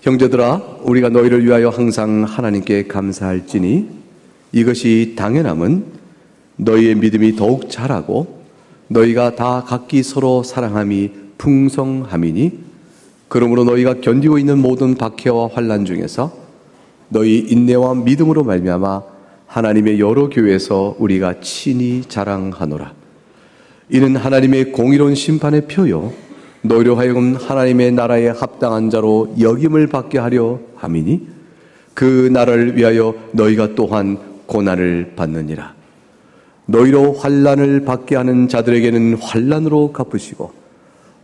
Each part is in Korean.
형제들아, 우리가 너희를 위하여 항상 하나님께 감사할지니 이것이 당연함은 너희의 믿음이 더욱 자라고 너희가 다 각기 서로 사랑함이 풍성함이니, 그러므로 너희가 견디고 있는 모든 박해와 환난 중에서 너희 인내와 믿음으로 말미암아 하나님의 여러 교회에서 우리가 친히 자랑하노라. 이는 하나님의 공의로운 심판의 표요 너희로 하여금 하나님의 나라에 합당한 자로 여김을 받게 하려 함이니, 그 나라를 위하여 너희가 또한 고난을 받느니라. 너희로 환난을 받게 하는 자들에게는 환난으로 갚으시고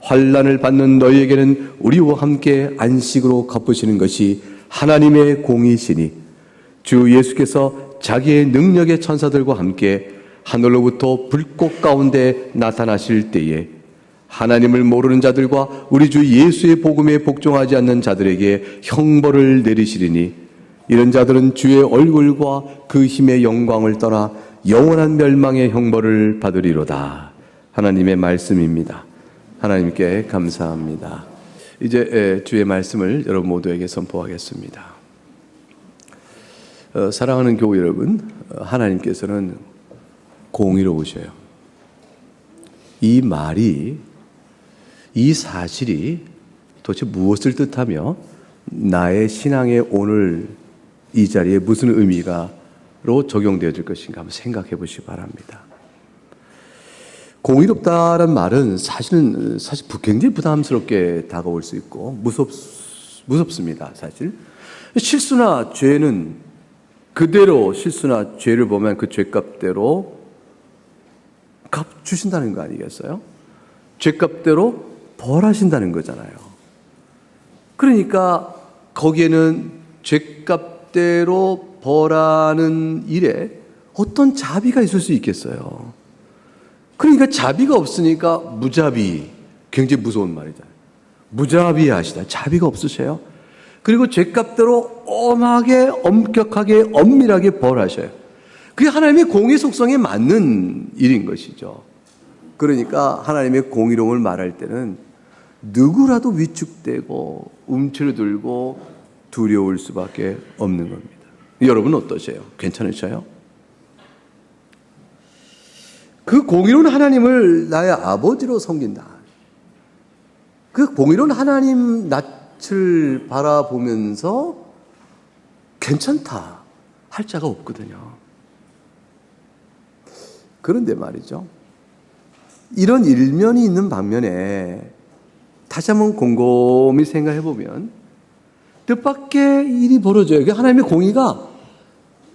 환난을 받는 너희에게는 우리와 함께 안식으로 갚으시는 것이 하나님의 공의시니, 주 예수께서 자기의 능력의 천사들과 함께 하늘로부터 불꽃 가운데 나타나실 때에 하나님을 모르는 자들과 우리 주 예수의 복음에 복종하지 않는 자들에게 형벌을 내리시리니, 이런 자들은 주의 얼굴과 그 힘의 영광을 떠나 영원한 멸망의 형벌을 받으리로다. 하나님의 말씀입니다. 하나님께 감사합니다. 이제 주의 말씀을 여러분 모두에게 선포하겠습니다. 사랑하는 교우 여러분, 하나님께서는 공의로우셔요. 이 말이, 이 사실이 도대체 무엇을 뜻하며 나의 신앙의 오늘 이 자리에 무슨 의미가로 적용되어질 것인가 한번 생각해 보시기 바랍니다. 공의롭다는 말은 사실 굉장히 부담스럽게 다가올 수 있고 무섭습니다. 사실 실수나 죄는 그대로, 실수나 죄를 보면 그 죄값대로 값 주신다는 거 아니겠어요? 죄값대로 벌하신다는 거잖아요. 그러니까 거기에는 죄값대로 벌하는 일에 어떤 자비가 있을 수 있겠어요. 그러니까 자비가 없으니까 무자비, 굉장히 무서운 말이잖아요. 무자비하시다. 자비가 없으세요. 그리고 죄값대로 엄하게, 엄격하게, 엄밀하게 벌하셔요. 그게 하나님의 공의 속성에 맞는 일인 것이죠. 그러니까 하나님의 공의로움을 말할 때는 누구라도 위축되고 움츠러들고 두려울 수밖에 없는 겁니다. 여러분 어떠세요? 괜찮으셔요? 그 공의로운 하나님을 나의 아버지로 섬긴다. 그 공의로운 하나님 낯을 바라보면서 괜찮다 할 자가 없거든요. 그런데 말이죠, 이런 일면이 있는 반면에 다시 한번 곰곰이 생각해 보면 뜻밖의 일이 벌어져요. 하나님의 공의가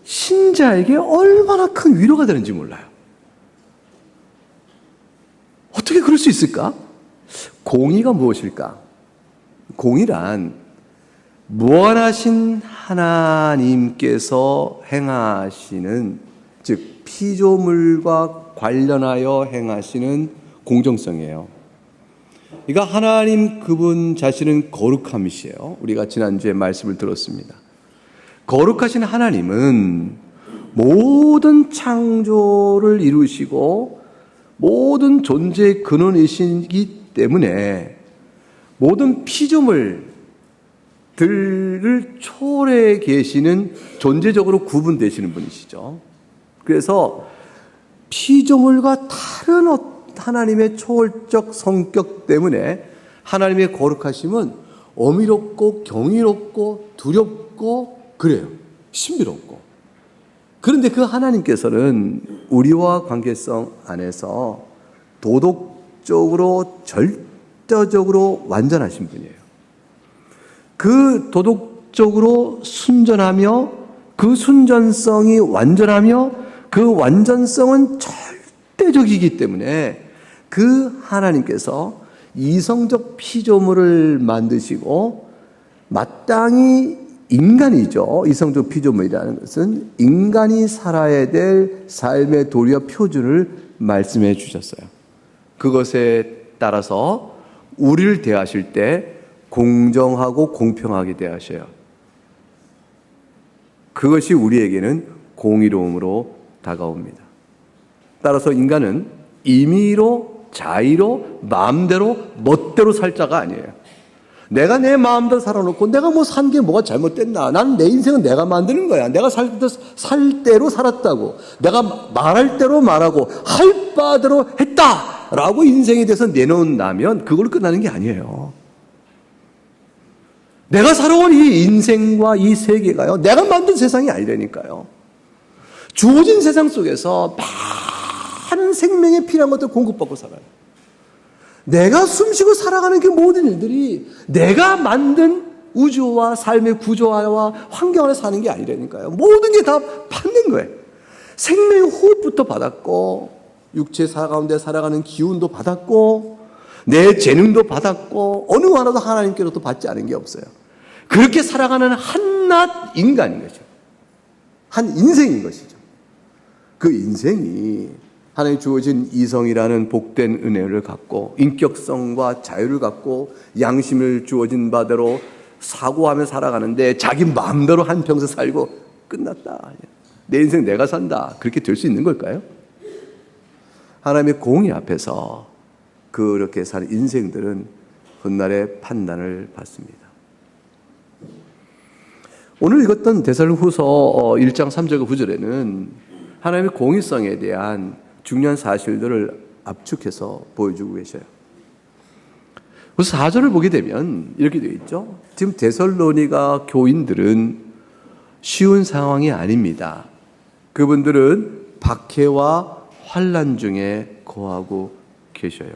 신자에게 얼마나 큰 위로가 되는지 몰라요. 어떻게 그럴 수 있을까? 공의가 무엇일까? 공의란 무한하신 하나님께서 행하시는, 즉 피조물과 관련하여 행하시는 공정성이에요. 그러니까 하나님 그분 자신은 거룩함이시에요. 우리가 지난주에 말씀을 들었습니다. 거룩하신 하나님은 모든 창조를 이루시고 모든 존재의 근원이시기 때문에 모든 피조물들을 초월해 계시는, 존재적으로 구분되시는 분이시죠. 그래서 피조물과 다른 하나님의 초월적 성격 때문에 하나님의 거룩하심은 어미롭고 경이롭고 두렵고 그래요. 신비롭고. 그런데 그 하나님께서는 우리와 관계성 안에서 도덕적으로 절대적으로 완전하신 분이에요. 그 도덕적으로 순전하며 그 순전성이 완전하며 그 완전성은 절대적이기 때문에 그 하나님께서 이성적 피조물을 만드시고, 마땅히 인간이죠. 이성적 피조물이라는 것은 인간이 살아야 될 삶의 도리와 표준을 말씀해 주셨어요. 그것에 따라서 우리를 대하실 때 공정하고 공평하게 대하셔요. 그것이 우리에게는 공의로움으로 다가옵니다. 따라서 인간은 임의로, 자의로, 마음대로, 멋대로 살 자가 아니에요. 내가 내 마음대로 살아놓고 내가 뭐 산 게 뭐가 잘못됐나? 나는 내 인생은 내가 만드는 거야. 내가 살 대로 살았다고. 내가 말할 대로 말하고 할 바대로 했다라고 인생에 대해서 내놓는다면 그걸로 끝나는 게 아니에요. 내가 살아온 이 인생과 이 세계가요, 내가 만든 세상이 아니라니까요. 주어진 세상 속에서 많은 생명에 필요한 것들 공급받고 살아요. 내가 숨쉬고 살아가는 그 모든 일들이 내가 만든 우주와 삶의 구조와 환경 안에 사는 게 아니라니까요. 모든 게 다 받는 거예요. 생명의 호흡부터 받았고, 육체 가운데 살아가는 기운도 받았고, 내 재능도 받았고, 어느 하나도 하나님께로부터 받지 않은 게 없어요. 그렇게 살아가는 한낱 인간인 거죠. 한 인생인 것이죠. 그 인생이 하나님 주어진 이성이라는 복된 은혜를 갖고 인격성과 자유를 갖고 양심을 주어진 바대로 사고하며 살아가는데 자기 마음대로 한평생 살고 끝났다. 내 인생 내가 산다. 그렇게 될 수 있는 걸까요? 하나님의 공의 앞에서 그렇게 사는 인생들은 훗날의 판단을 받습니다. 오늘 읽었던 데살로니가후서 1장 3절과 9절에는 하나님의 공의성에 대한 중요한 사실들을 압축해서 보여주고 계셔요. 그래서 4절을 보게 되면 이렇게 되어 있죠. 지금 데살로니가 교인들은 쉬운 상황이 아닙니다. 그분들은 박해와 환난 중에 거하고 계셔요.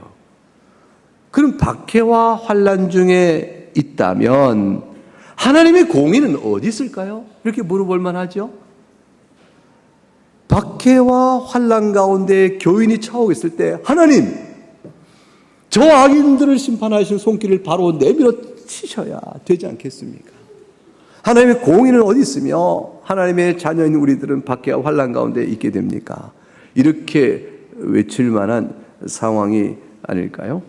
그럼 박해와 환난 중에 있다면 하나님의 공의는 어디 있을까요? 이렇게 물어볼 만하죠. 박해와 환난 가운데 교인이 처하고 있을 때 하나님, 저 악인들을 심판하실 손길을 바로 내밀어 치셔야 되지 않겠습니까? 하나님의 공의는 어디 있으며 하나님의 자녀인 우리들은 박해와 환난 가운데 있게 됩니까? 이렇게 외칠 만한 상황이 아닐까요?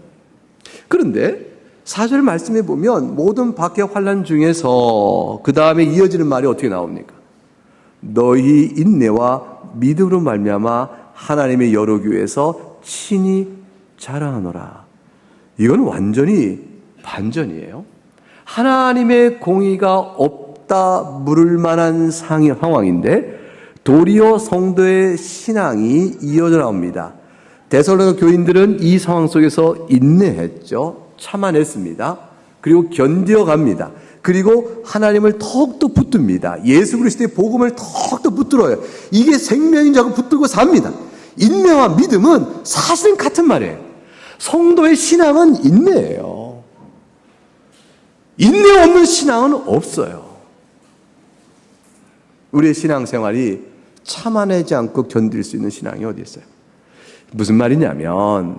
그런데 4절 말씀해 보면 모든 박해와 환난 중에서 그 다음에 이어지는 말이 어떻게 나옵니까? 너희 인내와 믿음으로 말미암아 하나님의 여러 교회에서 친히 자랑하노라. 이건 완전히 반전이에요. 하나님의 공의가 없다 물을 만한 상황인데 도리어 성도의 신앙이 이어져 나옵니다. 데살로니가 교인들은 이 상황 속에서 인내했죠. 참아냈습니다. 그리고 견뎌갑니다. 그리고 하나님을 더욱더 붙듭니다. 예수 그리스도의 복음을 더욱더 붙들어요. 이게 생명인 자고 붙들고 삽니다. 인내와 믿음은 사실은 같은 말이에요. 성도의 신앙은 인내예요. 인내 없는 신앙은 없어요. 우리의 신앙생활이 참아내지 않고 견딜 수 있는 신앙이 어디 있어요? 무슨 말이냐면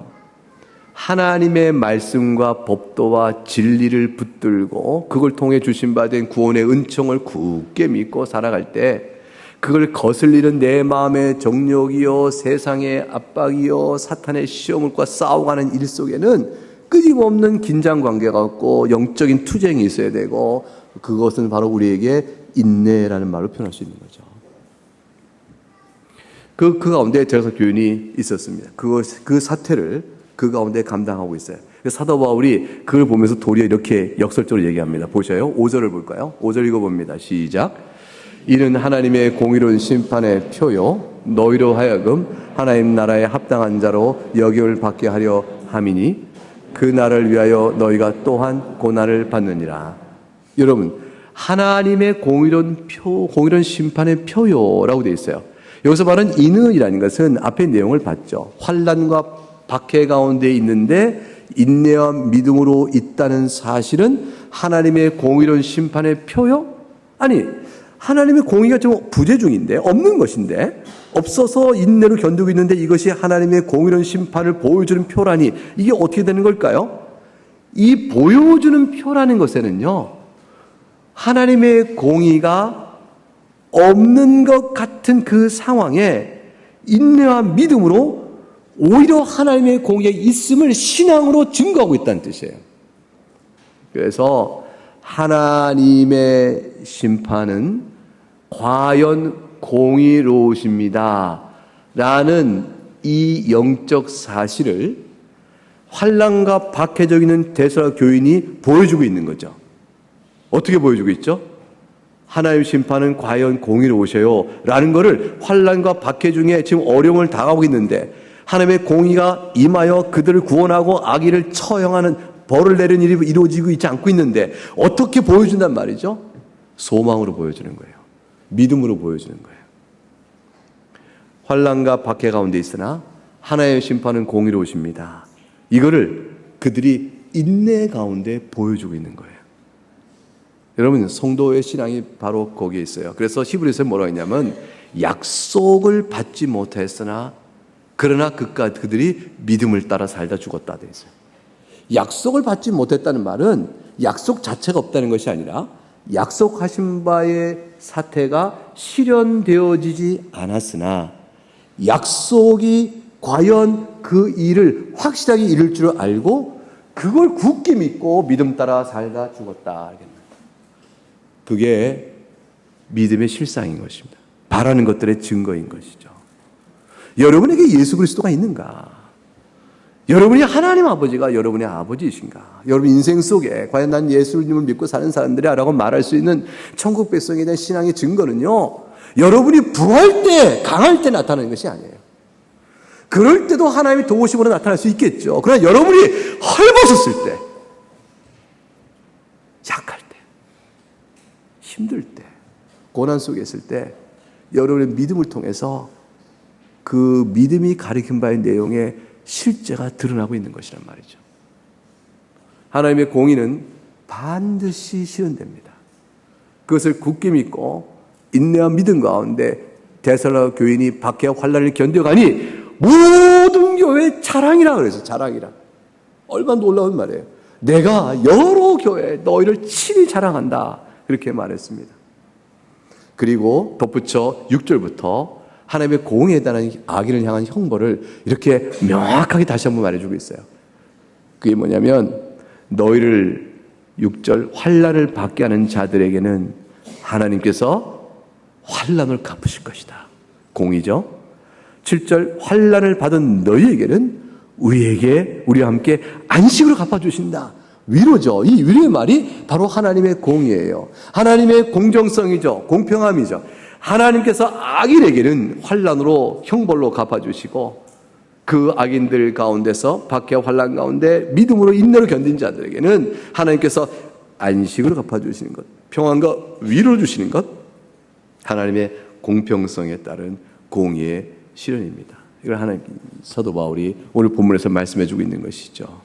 하나님의 말씀과 법도와 진리를 붙들고 그걸 통해 주신 바 된 구원의 은총을 굳게 믿고 살아갈 때 그걸 거슬리는 내 마음의 정욕이요 세상의 압박이요 사탄의 시험과 싸워가는 일 속에는 끊임없는 긴장관계가 없고 영적인 투쟁이 있어야 되고 그것은 바로 우리에게 인내라는 말로 표현할 수 있는 거죠. 그 가운데 데살로니가 교인이 있었습니다. 그 사태를 그 가운데 감당하고 있어요. 사도 바울이 그걸 보면서 도리어 이렇게 역설적으로 얘기합니다. 보셔요. 5절을 볼까요? 5절 읽어봅니다. 시작. 이는 하나님의 공의로운 심판의 표요 너희로 하여금 하나님 나라에 합당한 자로 여김을 받게 하려 함이니 그 날을 위하여 너희가 또한 고난을 받느니라. 여러분, 하나님의 공의로운 심판의 표요라고 되어 있어요. 여기서 말하는 인의라는 것은 앞의 내용을 봤죠. 환난과 박해 가운데 있는데 인내와 믿음으로 있다는 사실은 하나님의 공의로운 심판의 표요? 아니, 하나님의 공의가 좀 부재 중인데, 없는 것인데, 없어서 인내로 견디고 있는데 이것이 하나님의 공의로운 심판을 보여주는 표라니 이게 어떻게 되는 걸까요? 이 보여주는 표라는 것에는요, 하나님의 공의가 없는 것 같은 그 상황에 인내와 믿음으로 오히려 하나님의 공의가 있음을 신앙으로 증거하고 있다는 뜻이에요. 그래서 하나님의 심판은 과연 공의로우십니다 라는 이 영적 사실을 환난과 박해져 있는 데살로니가 교인이 보여주고 있는 거죠. 어떻게 보여주고 있죠? 하나님의 심판은 과연 공의로우셔요? 라는 것을 환난과 박해 중에 지금 어려움을 당하고 있는데 하나님의 공의가 임하여 그들을 구원하고 악인을 처형하는 벌을 내리는 일이 이루어지고 있지 않고 있는데 어떻게 보여준단 말이죠? 소망으로 보여주는 거예요. 믿음으로 보여주는 거예요. 환난과 박해 가운데 있으나 하나님의 심판은 공의로우십니다. 이거를 그들이 인내 가운데 보여주고 있는 거예요. 여러분, 성도의 신앙이 바로 거기에 있어요. 그래서 히브리서에 뭐라고 했냐면 약속을 받지 못했으나 그러나 그들이 믿음을 따라 살다 죽었다 돼 있어요. 약속을 받지 못했다는 말은 약속 자체가 없다는 것이 아니라 약속하신 바의 사태가 실현되어지지 않았으나 약속이 과연 그 일을 확실하게 이룰 줄 알고 그걸 굳게 믿고 믿음 따라 살다 죽었다. 그게 믿음의 실상인 것입니다. 바라는 것들의 증거인 것이죠. 여러분에게 예수 그리스도가 있는가? 여러분이 하나님 아버지가 여러분의 아버지이신가? 여러분 인생 속에 과연 난 예수님을 믿고 사는 사람들이야 라고 말할 수 있는 천국 백성에 대한 신앙의 증거는요, 여러분이 부할 때, 강할 때 나타나는 것이 아니에요. 그럴 때도 하나님의 도우심으로 나타날 수 있겠죠. 그러나 여러분이 헐벗었을 때, 약할 때, 힘들 때, 고난 속에 있을 때 여러분의 믿음을 통해서 그 믿음이 가리킨 바의 내용의 실제가 드러나고 있는 것이란 말이죠. 하나님의 공의는 반드시 실현됩니다. 그것을 굳게 믿고 인내와 믿음 가운데 데살로니가 교인이 박해와 환난을 견뎌가니 모든 교회의 자랑이라 그래서 자랑이라. 얼마나 놀라운 말이에요. 내가 여러 교회 너희를 친히 자랑한다. 그렇게 말했습니다. 그리고 덧붙여 6절부터 하나님의 공의에 대한 악인을 향한 형벌을 이렇게 명확하게 다시 한번 말해주고 있어요. 그게 뭐냐면 너희를 6절 환난을 받게 하는 자들에게는 하나님께서 환난을 갚으실 것이다. 공의죠. 7절 환난을 받은 너희에게는 우리와 함께 안식으로 갚아주신다. 위로죠. 이 위로의 말이 바로 하나님의 공의예요. 하나님의 공정성이죠. 공평함이죠. 하나님께서 악인에게는 환난으로 형벌로 갚아주시고 그 악인들 가운데서 박해와 환난 가운데 믿음으로 인내로 견딘 자들에게는 하나님께서 안식으로 갚아주시는 것, 평안과 위로를 주시는 것, 하나님의 공평성에 따른 공의의 실현입니다. 이걸 하나님 사도 바울이 오늘 본문에서 말씀해주고 있는 것이죠.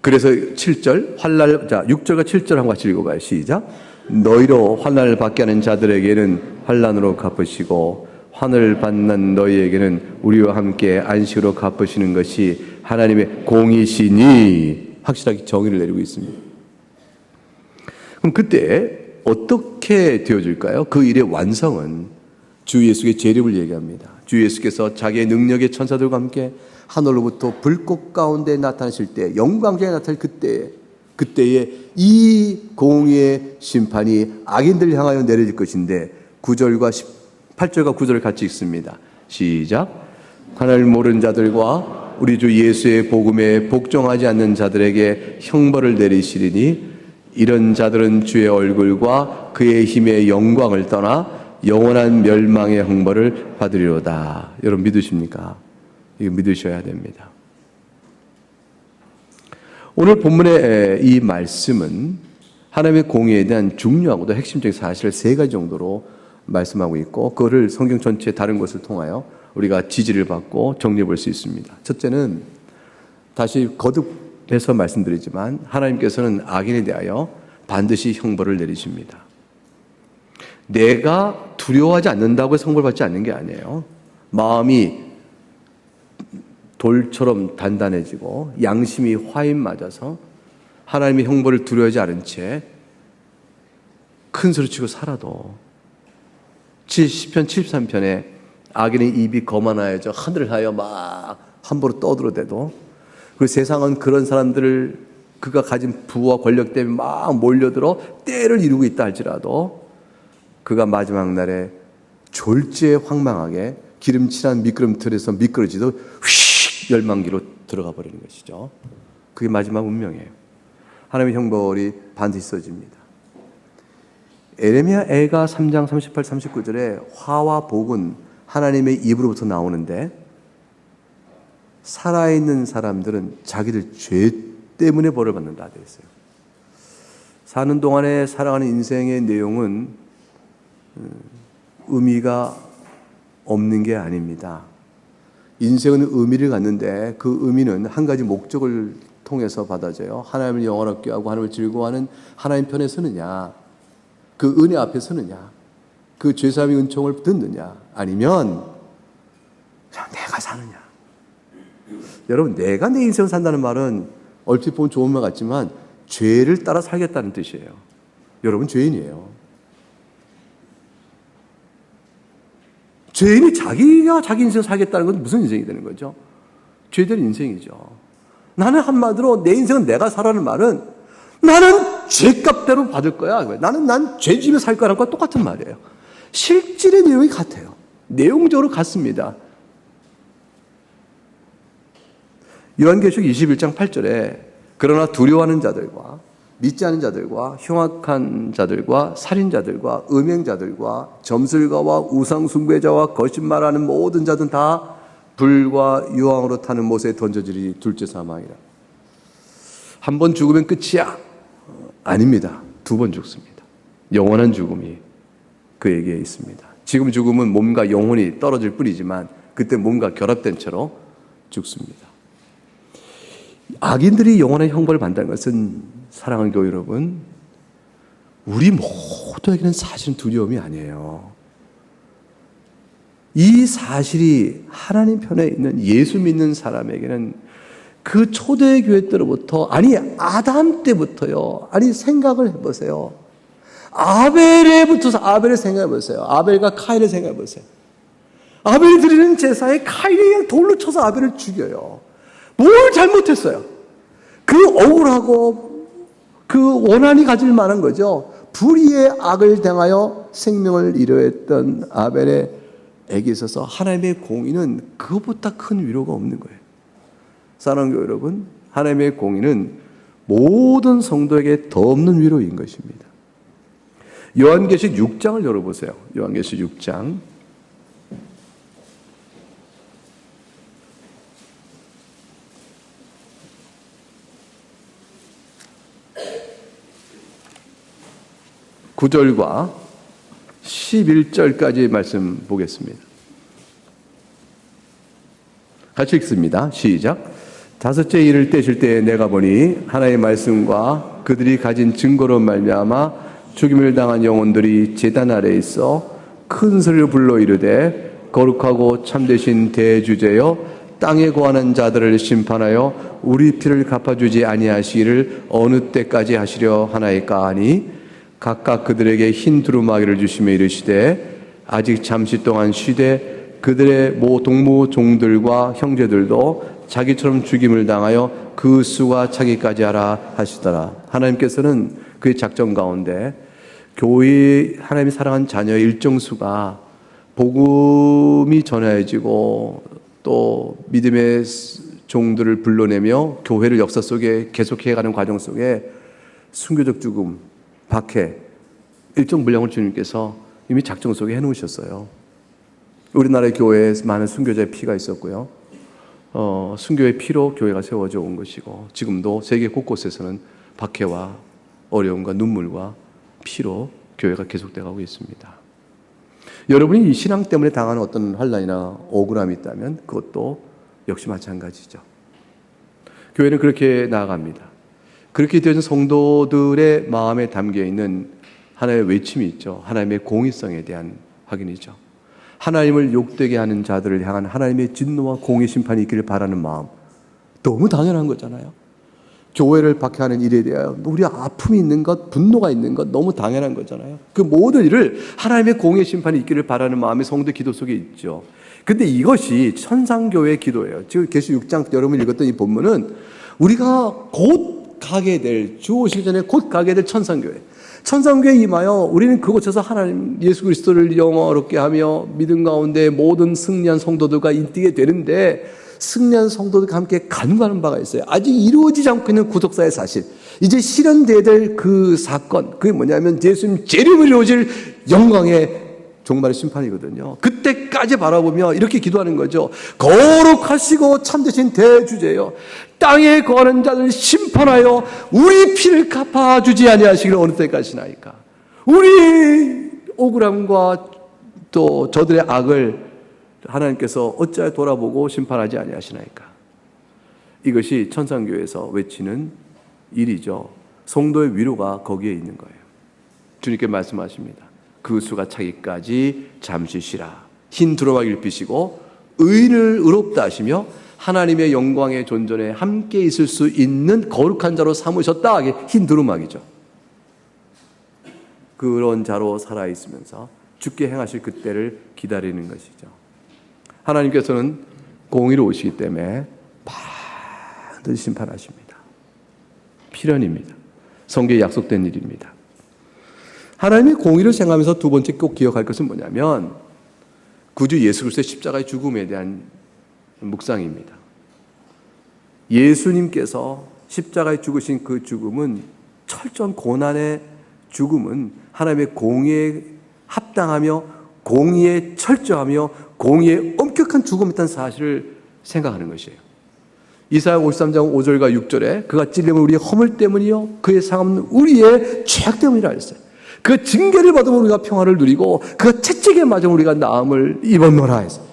그래서 7절 6절과 7절 한번 같이 읽어봐요. 시작. 너희로 환난을 받게 하는 자들에게는 환난으로 갚으시고 환을 받는 너희에게는 우리와 함께 안식으로 갚으시는 것이 하나님의 공이시니 확실하게 정의를 내리고 있습니다. 그럼 그때 어떻게 되어질까요? 그 일의 완성은 주 예수의 재림을 얘기합니다. 주 예수께서 자기의 능력의 천사들과 함께 하늘로부터 불꽃 가운데 나타나실 때, 영광중에 나타날 그때에 이 공의의 심판이 악인들을 향하여 내려질 것인데 8절과 9절을 같이 읽습니다. 시작. 하나님을 모르는 자들과 우리 주 예수의 복음에 복종하지 않는 자들에게 형벌을 내리시리니 이런 자들은 주의 얼굴과 그의 힘의 영광을 떠나 영원한 멸망의 형벌을 받으리로다. 여러분 믿으십니까? 이거 믿으셔야 됩니다. 오늘 본문의 이 말씀은 하나님의 공의에 대한 중요하고도 핵심적인 사실을 3가지 정도로 말씀하고 있고 그거를 성경 전체 다른 것을 통하여 우리가 지지를 받고 정리해 볼 수 있습니다. 첫째는 다시 거듭해서 말씀드리지만 하나님께서는 악인에 대하여 반드시 형벌을 내리십니다. 내가 두려워하지 않는다고 해서 형벌받지 않는 게 아니에요. 마음이 돌처럼 단단해지고 양심이 화인 맞아서 하나님의 형벌을 두려워하지 않은 채 큰 소리치고 살아도 시편 73편에 악인의 입이 거만하여져 하늘을 하여 막 함부로 떠들어대도 그 세상은 그런 사람들을 그가 가진 부와 권력 때문에 막 몰려들어 때를 이루고 있다 할지라도 그가 마지막 날에 졸지에 황망하게 기름칠한 미끄럼틀에서 미끄러지도 휙 멸망기로 들어가 버리는 것이죠. 그게 마지막 운명이에요. 하나님의 형벌이 반드시 써집니다. 에레미야 애가 3장 38, 39절에 화와 복은 하나님의 입으로부터 나오는데 살아있는 사람들은 자기들 죄 때문에 벌을 받는다 되어 있어요. 사는 동안에 살아가는 인생의 내용은 의미가 없는 게 아닙니다. 인생은 의미를 갖는데 그 의미는 한 가지 목적을 통해서 받아져요. 하나님을 영원롭게 하고 하나님을 즐거워하는 하나님 편에 서느냐, 그 은혜 앞에 서느냐, 그 죄사함의 은총을 듣느냐, 아니면 그냥 내가 사느냐. 여러분, 내가 내 인생을 산다는 말은 얼핏 보면 좋은 말 같지만 죄를 따라 살겠다는 뜻이에요. 여러분, 죄인이에요. 죄인이 자기가 자기 인생을 살겠다는 건 무슨 인생이 되는 거죠? 죄된 인생이죠. 나는 한마디로 내 인생은 내가 살라는 말은 나는 죄값대로 받을 거야. 난 죄집에 살 거라는 것과 똑같은 말이에요. 실질의 내용이 같아요. 내용적으로 같습니다. 요한계시록 21장 8절에 그러나 두려워하는 자들과 믿지 않은 자들과 흉악한 자들과 살인자들과 음행자들과 점술가와 우상숭배자와 거짓말하는 모든 자들은 다 불과 유황으로 타는 못에 던져지리. 둘째 사망이라. 한 번 죽으면 끝이야? 아닙니다. 두 번 죽습니다. 영원한 죽음이 그에게 있습니다. 지금 죽음은 몸과 영혼이 떨어질 뿐이지만 그때 몸과 결합된 채로 죽습니다. 악인들이 영원한 형벌을 받는다는 것은 사랑하는 교회 여러분, 우리 모두에게는 사실은 두려움이 아니에요. 이 사실이 하나님 편에 있는 예수 믿는 사람에게는 그 초대교회 때로부터, 아니 아담 때부터요. 아니 생각을 해보세요. 아벨에 붙어서 아벨을 생각해보세요. 아벨과 카인을 생각해보세요. 아벨이 드리는 제사에 카인이 그냥 돌로 쳐서 아벨을 죽여요. 뭘 잘못했어요? 그 억울하고 그 원한이 가질 만한 거죠. 불의의 악을 당하여 생명을 잃어했던 아벨에게 있어서 하나님의 공의는 그것보다 큰 위로가 없는 거예요. 사랑하는 교회 여러분, 하나님의 공의는 모든 성도에게 더 없는 위로인 것입니다. 요한계시록 6장을 열어보세요. 요한계시록 6장. (9절과) 11절까지의 말씀 보겠습니다. 같이 읽습니다. 시작. 다섯째 일을 떼실 때에 내가 보니 하나의 말씀과 그들이 가진 증거로 말미암아 죽임을 당한 영혼들이 제단 아래에 있어 큰 소리로 불러 이르되 거룩하고 참되신 대주제여 땅에 거하는 자들을 심판하여 우리 피를 갚아주지 아니하시기를 어느 때까지 하시려 하나이까 하니 각각 그들에게 흰 두루마기를 주시며 이르시되 아직 잠시 동안 쉬되 그들의 동무 종들과 형제들도 자기처럼 죽임을 당하여 그 수가 차기까지 하라 하시더라. 하나님께서는 그의 작전 가운데 교회 하나님이 사랑한 자녀의 일정 수가 복음이 전해지고 또 믿음의 종들을 불러내며 교회를 역사 속에 계속해가는 과정 속에 순교적 죽음, 박해, 일정 분량을 주님께서 이미 작정 속에 해놓으셨어요. 우리나라의 교회에 많은 순교자의 피가 있었고요. 순교의 피로 교회가 세워져 온 것이고 지금도 세계 곳곳에서는 박해와 어려움과 눈물과 피로 교회가 계속되어 가고 있습니다. 여러분이 이 신앙 때문에 당하는 어떤 환난이나 억울함이 있다면 그것도 역시 마찬가지죠. 교회는 그렇게 나아갑니다. 그렇게 되어진 성도들의 마음에 담겨있는 하나의 외침이 있죠. 하나님의 공의성에 대한 확인이죠. 하나님을 욕되게 하는 자들을 향한 하나님의 진노와 공의 심판이 있기를 바라는 마음, 너무 당연한 거잖아요. 교회를 박해하는 일에 대하여 우리 아픔이 있는 것, 분노가 있는 것 너무 당연한 거잖아요. 그 모든 일을 하나님의 공의 심판이 있기를 바라는 마음이 성도 기도 속에 있죠. 근데 이것이 천상교회의 기도예요. 지금 계시록 6장 여러분이 읽었던 이 본문은 우리가 곧 가게 될, 주 오시기 전에 곧 가게 될 천상교회, 천상교회에 임하여 우리는 그곳에서 하나님 예수 그리스도를 영원롭게 하며 믿음 가운데 모든 승리한 성도들과 인뛰게 되는데, 승리한 성도들과 함께 간구하는 바가 있어요. 아직 이루어지지 않고 있는 구속사의 사실. 이제 실현돼야 될 그 사건, 그게 뭐냐면 예수님 재림을 이루어질 영광의 종말의 심판이거든요. 그때까지 바라보며 이렇게 기도하는 거죠. 거룩하시고 참되신 대주제여, 땅에 거하는 자들 심판하여 우리 피를 갚아주지 아니하시기를 어느 때까지나이까. 우리 억울함과 또 저들의 악을 하나님께서 어찌하여 돌아보고 심판하지 아니하시나이까. 이것이 천상교회에서 외치는 일이죠. 성도의 위로가 거기에 있는 거예요. 주님께 말씀하십니다. 그 수가 차기까지 잠시 쉬라. 흰 두루마기를 피시고 의인을 의롭다 하시며 하나님의 영광의 존전에 함께 있을 수 있는 거룩한 자로 삼으셨다. 이게 흰 두루마기죠. 그런 자로 살아있으면서 주께 행하실 그때를 기다리는 것이죠. 하나님께서는 공의로 오시기 때문에 반드시 심판하십니다. 필연입니다. 성경에 약속된 일입니다. 하나님이 공의를 생각하면서 두 번째 꼭 기억할 것은 뭐냐면 구주 예수 그리스도의 십자가의 죽음에 대한 묵상입니다. 예수님께서 십자가에 죽으신 그 죽음은, 철저한 고난의 죽음은 하나님의 공의에 합당하며 공의에 철저하며 공의에 엄격한 죽음이었다는 사실을 생각하는 것이에요. 이사야 53장 5절과 6절에 그가 찔림은 우리의 허물 때문이요 그의 상함은 우리의 죄악 때문이라 했어요. 그 징계를 받으면 우리가 평화를 누리고 그 채찍에 맞으면 우리가 나음을 입었노라 했어요.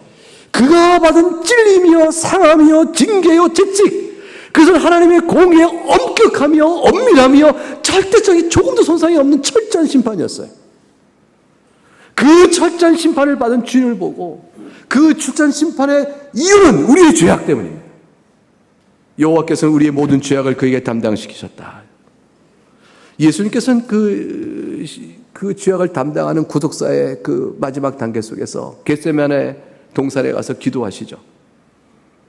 그가 받은 찔림이요 상함이요 징계요 채찍, 그것은 하나님의 공의에 엄격하며 엄밀하며 절대적인 조금도 손상이 없는 철저한 심판이었어요. 그 철저한 심판을 받은 주님을 보고 그 철저한 심판의 이유는 우리의 죄악 때문입니다. 여호와께서는 우리의 모든 죄악을 그에게 담당시키셨다. 예수님께서는 그 죄악을 담당하는 구속사의 그 마지막 단계 속에서 겟세마네 동산에 가서 기도하시죠.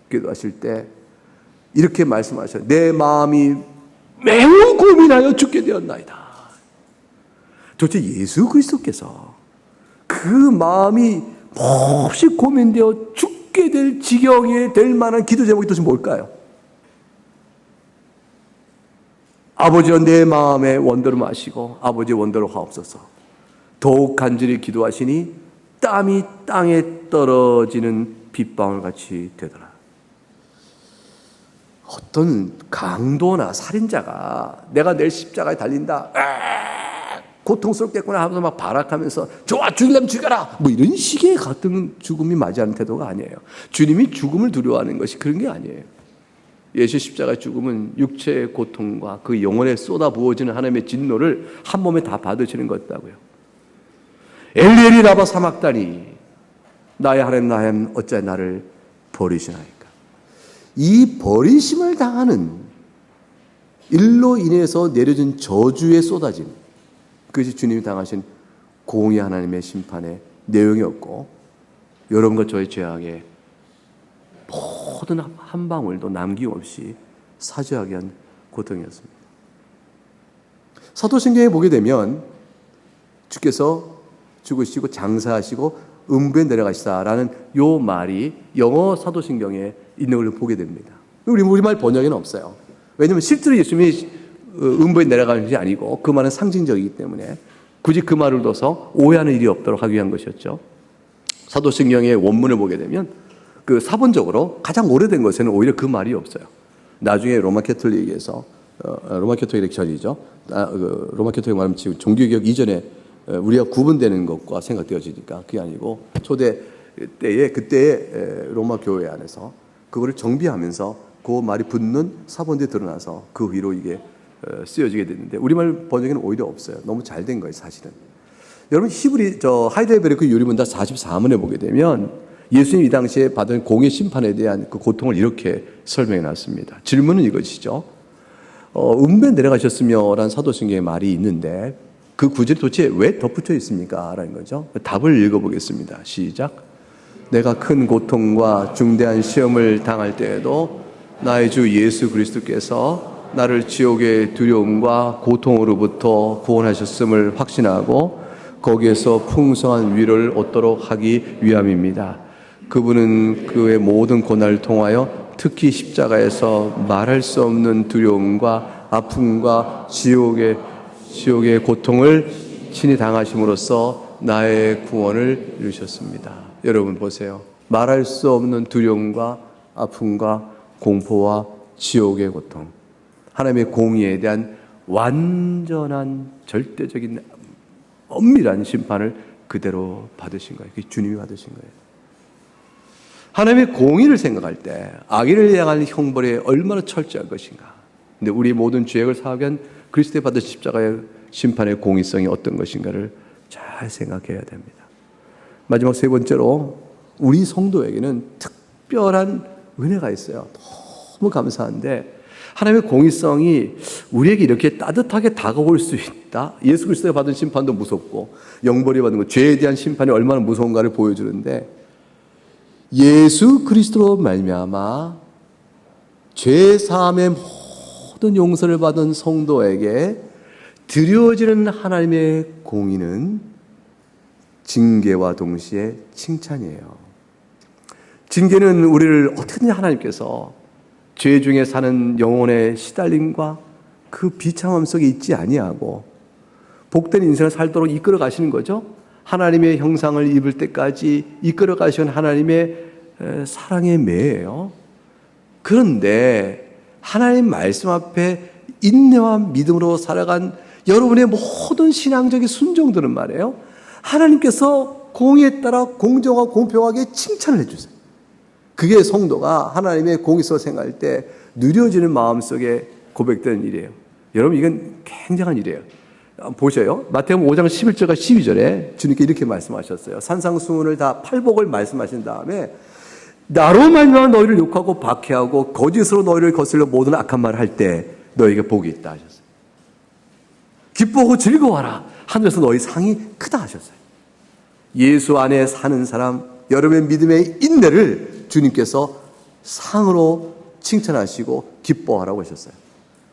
기도하실 때 이렇게 말씀하셔요. 내 마음이 매우 고민하여 죽게 되었나이다. 도대체 예수 그리스도께서 그 마음이 몹시 고민되어 죽게 될 지경에 될 만한 기도 제목이 도대체 뭘까요? 아버지여 내 마음에 원더를 마시고 아버지의 원더를 하옵소서. 더욱 간절히 기도하시니 땀이 땅에 떨어지는 빗방울 같이 되더라. 어떤 강도나 살인자가 내가 내일 십자가에 달린다, 고통스럽겠구나 하면서 막 발악하면서 좋아 죽이려면 죽여라, 뭐 이런 식의 같은 죽음이 맞지 않는 태도가 아니에요. 주님이 죽음을 두려워하는 것이 그런 게 아니에요. 예수 십자가의 죽음은 육체의 고통과 그 영혼에 쏟아 부어지는 하나님의 진노를 한 몸에 다 받으시는 것이다고요. 엘리엘이 라마 사막다니 나의 하나님 나의 하나님 어찌 나를 버리시나이까. 이 버리심을 당하는 일로 인해서 내려진 저주의 쏟아짐, 그것이 주님이 당하신 공의 하나님의 심판의 내용이었고, 여러분과 저의 죄악에 모든 한 방울도 남김없이 사죄하게 한 고통이었습니다. 사도신경에 보게 되면 주께서 죽으시고 장사하시고 음부에 내려가시다라는 요 말이 영어 사도신경에 있는 걸 보게 됩니다. 우리말 번역에는 없어요. 왜냐하면 실제로 예수님이 음부에 내려가는 것이 아니고 그 말은 상징적이기 때문에 굳이 그 말을 둬서 오해하는 일이 없도록 하기 위한 것이었죠. 사도신경의 원문을 보게 되면 그 사본적으로 가장 오래된 것에는 오히려 그 말이 없어요. 나중에 로마 캐톨릭에서 로마 캐톨릭 전이죠. 로마 캐톨릭 말하면 지금 종교개혁 이전에 우리가 구분되는 것과 생각되어지니까 그게 아니고 초대 때에 그때의 로마 교회 안에서 그거를 정비하면서 그 말이 붙는 사본들이 드러나서 그 위로 이게 쓰여지게 됐는데 우리말 번역에는 오히려 없어요. 너무 잘 된 거예요, 사실은. 여러분 하이델베르크 유리문답 44문에 보게 되면 예수님 이 당시에 받은 공의 심판에 대한 그 고통을 이렇게 설명해 놨습니다. 질문은 이것이죠. 음부에 내려가셨으며 라는 사도신경의 말이 있는데 그 구절이 도대체 왜 덧붙여 있습니까? 라는 거죠. 답을 읽어보겠습니다. 시작. 내가 큰 고통과 중대한 시험을 당할 때에도 나의 주 예수 그리스도께서 나를 지옥의 두려움과 고통으로부터 구원하셨음을 확신하고 거기에서 풍성한 위로를 얻도록 하기 위함입니다. 그분은 그의 모든 고난을 통하여 특히 십자가에서 말할 수 없는 두려움과 아픔과 지옥의 고통을 친히 당하심으로써 나의 구원을 이루셨습니다. 여러분 보세요. 말할 수 없는 두려움과 아픔과 공포와 지옥의 고통, 하나님의 공의에 대한 완전한 절대적인 엄밀한 심판을 그대로 받으신 거예요. 그게 주님이 받으신 거예요. 하나님의 공의를 생각할 때 악인을 향한 형벌이 얼마나 철저할 것인가. 근데 우리 모든 죄악을 사하게 한 그리스도에 받은 십자가의 심판의 공의성이 어떤 것인가를 잘 생각해야 됩니다. 마지막 세 번째로 우리 성도에게는 특별한 은혜가 있어요. 너무 감사한데 하나님의 공의성이 우리에게 이렇게 따뜻하게 다가올 수 있다. 예수 그리스도가 받은 심판도 무섭고 영벌이 받은 것, 죄에 대한 심판이 얼마나 무서운가를 보여주는데 예수 그리스도로 말미암아 죄 사함의 모든 용서를 받은 성도에게 드려지는 하나님의 공의는 징계와 동시에 칭찬이에요. 징계는 우리를 어떻게든 하나님께서 죄 중에 사는 영혼의 시달림과 그 비참함 속에 있지 아니하고 복된 인생을 살도록 이끌어 가시는 거죠. 하나님의 형상을 입을 때까지 이끌어 가시는 하나님의 사랑의 매예요. 그런데 하나님 말씀 앞에 인내와 믿음으로 살아간 여러분의 모든 신앙적인 순종들은 말이에요. 하나님께서 공의에 따라 공정하고 공평하게 칭찬을 해주세요. 그게 성도가 하나님의 공의성을 생각할 때 누려지는 마음속에 고백되는 일이에요. 여러분 이건 굉장한 일이에요. 보셔요. 마태복음 5장 11절과 12절에 주님께 이렇게 말씀하셨어요. 산상수훈을 다 팔복을 말씀하신 다음에 나로 말미암아 너희를 욕하고 박해하고 거짓으로 너희를 거슬려 모든 악한 말을 할 때 너희에게 복이 있다 하셨어요. 기뻐하고 즐거워하라. 하늘에서 너희 상이 크다 하셨어요. 예수 안에 사는 사람, 여러분의 믿음의 인내를 주님께서 상으로 칭찬하시고 기뻐하라고 하셨어요.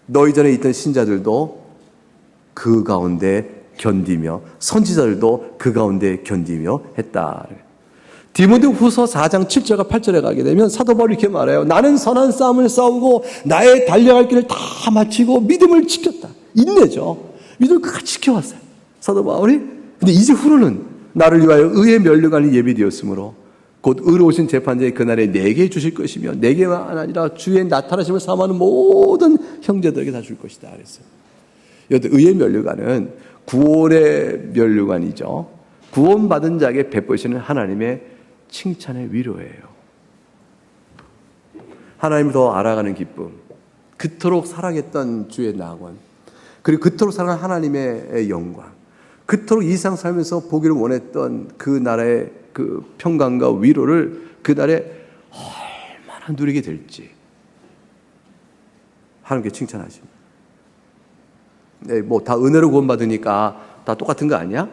너희 전에 있던 신자들도 그 가운데 견디며 선지자들도 그 가운데 견디며 했다. 디모데후서 4장 7절과 8절에 가게 되면 사도 바울이 이렇게 말해요. 나는 선한 싸움을 싸우고 나의 달려갈 길을 다 마치고 믿음을 지켰다. 인내죠. 믿음을 끝까지 지켜왔어요. 사도 바울이. 근데 이제 후로는 나를 위하여 의의 면류관이 예비되었으므로 곧 의로우신 재판장이 그날에 내게 주실 것이며 내게만 아니라 주의 나타나심을 사모하는 모든 형제들에게 다 줄 것이다 그랬어요. 여튼 의의 면류관은 구원의 면류관이죠. 구원받은 자에게 베푸시는 하나님의 칭찬의 위로예요. 하나님을 더 알아가는 기쁨, 그토록 사랑했던 주의 낙원, 그리고 그토록 사랑한 하나님의 영광, 그토록 이 세상 살면서 보기를 원했던 그 나라의 그 평강과 위로를 그날에 얼마나 누리게 될지 하나님께 칭찬하십니다. 네, 뭐 다 은혜로 구원받으니까 다 똑같은 거 아니야?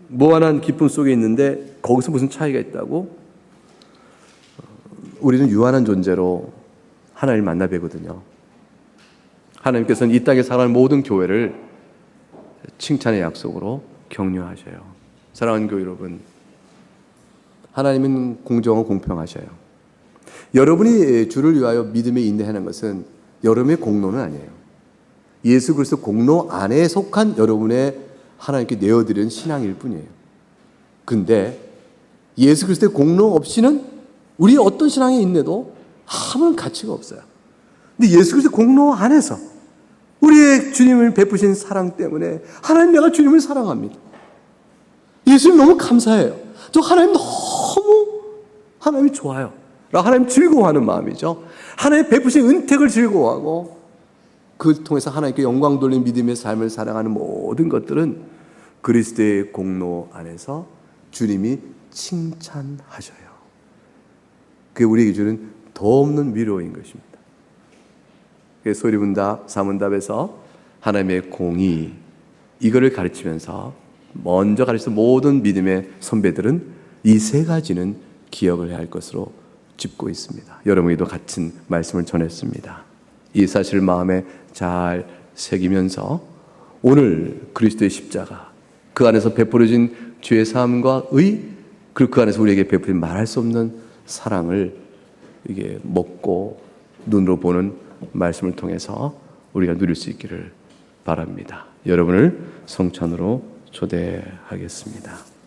무한한 기쁨 속에 있는데 거기서 무슨 차이가 있다고? 우리는 유한한 존재로 하나님을 만나 뵈거든요. 하나님께서는 이 땅에 살아가는 모든 교회를 칭찬의 약속으로 격려하셔요. 사랑하는 교회 여러분, 하나님은 공정하고 공평하셔요. 여러분이 주를 위하여 믿음에 인내하는 것은 여러분의 공로는 아니에요. 예수 그리스도 공로 안에 속한 여러분의 하나님께 내어드리는 신앙일 뿐이에요. 근데 예수 그리스도의 공로 없이는 우리의 어떤 신앙의 인내도 아무런 가치가 없어요. 근데 예수 그리스도의 공로 안에서 우리의 주님을 베푸신 사랑 때문에 하나님 내가 주님을 사랑합니다. 예수님 너무 감사해요. 저 하나님 너무 하나님이 좋아요. 하나님 즐거워하는 마음이죠. 하나님 베푸신 은택을 즐거워하고 그걸 통해서 하나님께 영광 돌린 믿음의 삶을 살아가는 모든 것들은 그리스도의 공로 안에서 주님이 칭찬하셔요. 그게 우리에게 주는 더 없는 위로인 것입니다. 소리문답, 사문답에서 하나님의 공의 이거를 가르치면서 먼저 가르치는 모든 믿음의 선배들은 이 세 가지는 기억을 해야 할 것으로 짚고 있습니다. 여러분에게도 같은 말씀을 전했습니다. 이 사실을 마음에 잘 새기면서 오늘 그리스도의 십자가 그 안에서 베풀어진 죄 사함과 의 그리고 그 안에서 우리에게 베풀린 말할 수 없는 사랑을 이게 먹고 눈으로 보는 말씀을 통해서 우리가 누릴 수 있기를 바랍니다. 여러분을 성찬으로 초대하겠습니다.